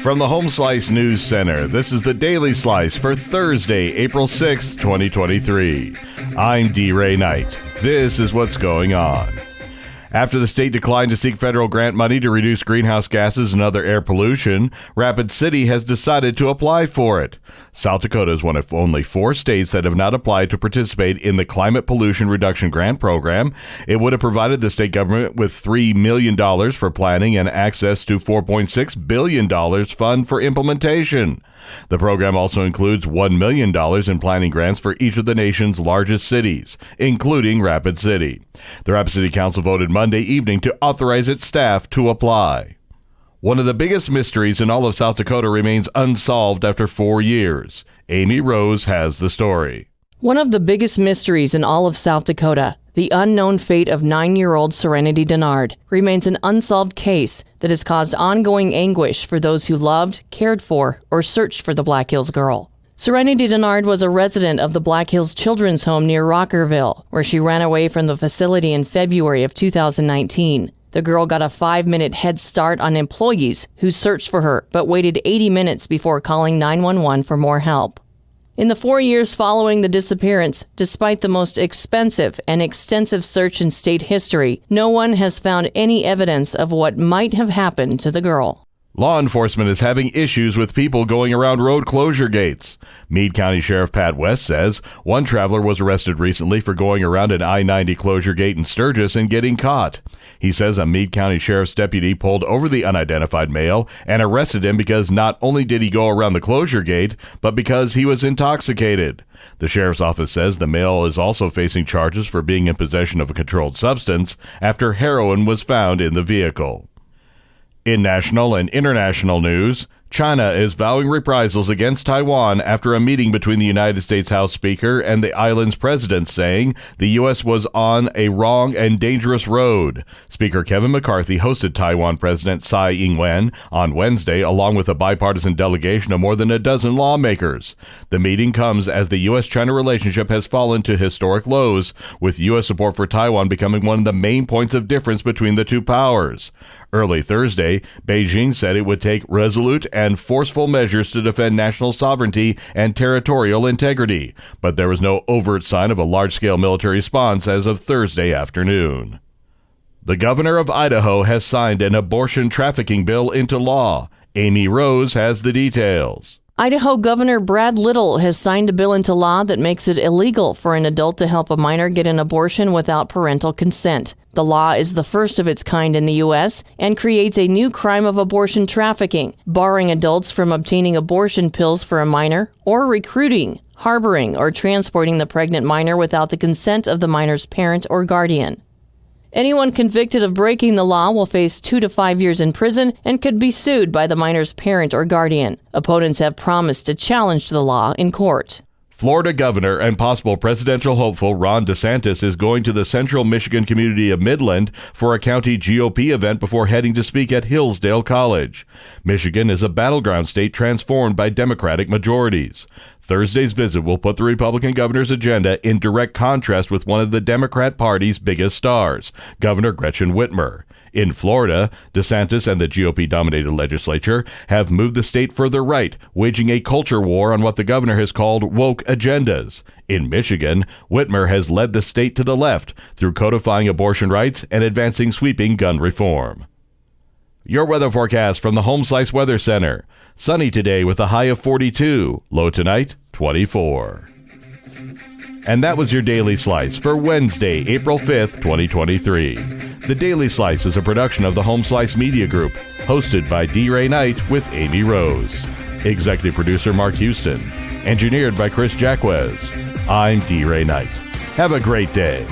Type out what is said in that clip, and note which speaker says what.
Speaker 1: From the Home Slice News Center, this is the Daily Slice for Thursday, April 6, 2023. I'm D. Ray Knight. This is what's going on. After the state declined to seek federal grant money to reduce greenhouse gases and other air pollution, Rapid City has decided to apply for it. South Dakota is one of only 4 states that have not applied to participate in the Climate Pollution Reduction Grant Program. It would have provided the state government with $3 million for planning and access to $4.6 billion fund for implementation. The program also includes $1 million in planning grants for each of the nation's largest cities, including Rapid City. The Rapid City Council voted Monday evening to authorize its staff to apply. One of the biggest mysteries in all of South Dakota remains unsolved after 4 years. Amy Rose has the story.
Speaker 2: One of the biggest mysteries in all of South Dakota, the unknown fate of 9-year-old Serenity Denard, remains an unsolved case that has caused ongoing anguish for those who loved, cared for, or searched for the Black Hills girl. Serenity Denard was a resident of the Black Hills Children's Home near Rockerville, where she ran away from the facility in February of 2019. The girl got a 5-minute head start on employees who searched for her, but waited 80 minutes before calling 911 for more help. In the 4 years following the disappearance, despite the most expensive and extensive search in state history, no one has found any evidence of what might have happened to the girl.
Speaker 1: Law enforcement is having issues with people going around road closure gates. Meade County Sheriff Pat West says one traveler was arrested recently for going around an I-90 closure gate in Sturgis and getting caught. He says a Meade County Sheriff's deputy pulled over the unidentified male and arrested him because not only did he go around the closure gate, but because he was intoxicated. The sheriff's office says the male is also facing charges for being in possession of a controlled substance after heroin was found in the vehicle. In national and international news, China is vowing reprisals against Taiwan after a meeting between the United States House Speaker and the island's president, saying the U.S. was on a wrong and dangerous road. Speaker Kevin McCarthy hosted Taiwan President Tsai Ing-wen on Wednesday, along with a bipartisan delegation of more than a dozen lawmakers. The meeting comes as the U.S.-China relationship has fallen to historic lows, with U.S. support for Taiwan becoming one of the main points of difference between the two powers. Early Thursday, Beijing said it would take resolute and forceful measures to defend national sovereignty and territorial integrity, but there was no overt sign of a large-scale military response as of Thursday afternoon. The governor of Idaho has signed an abortion trafficking bill into law. Amy Rose has the details.
Speaker 2: Idaho Governor Brad Little has signed a bill into law that makes it illegal for an adult to help a minor get an abortion without parental consent. The law is the first of its kind in the U.S. and creates a new crime of abortion trafficking, barring adults from obtaining abortion pills for a minor or recruiting, harboring, or transporting the pregnant minor without the consent of the minor's parent or guardian. Anyone convicted of breaking the law will face 2 to 5 years in prison and could be sued by the minor's parent or guardian. Opponents have promised to challenge the law in court.
Speaker 1: Florida governor and possible presidential hopeful Ron DeSantis is going to the central Michigan community of Midland for a county GOP event before heading to speak at Hillsdale College. Michigan is a battleground state transformed by Democratic majorities. Thursday's visit will put the Republican governor's agenda in direct contrast with one of the Democrat Party's biggest stars, Governor Gretchen Whitmer. In Florida, DeSantis and the GOP-dominated legislature have moved the state further right, waging a culture war on what the governor has called woke agendas. In Michigan, Whitmer has led the state to the left through codifying abortion rights and advancing sweeping gun reform. Your weather forecast from the Home Slice Weather Center. Sunny today with a high of 42, low tonight 24. And that was your Daily Slice for Wednesday, April 5th, 2023. The Daily Slice is a production of the Home Slice Media Group, hosted by D. Ray Knight with Amy Rose. Executive producer Mark Houston. Engineered by Chris Jacquez. I'm D. Ray Knight. Have a great day.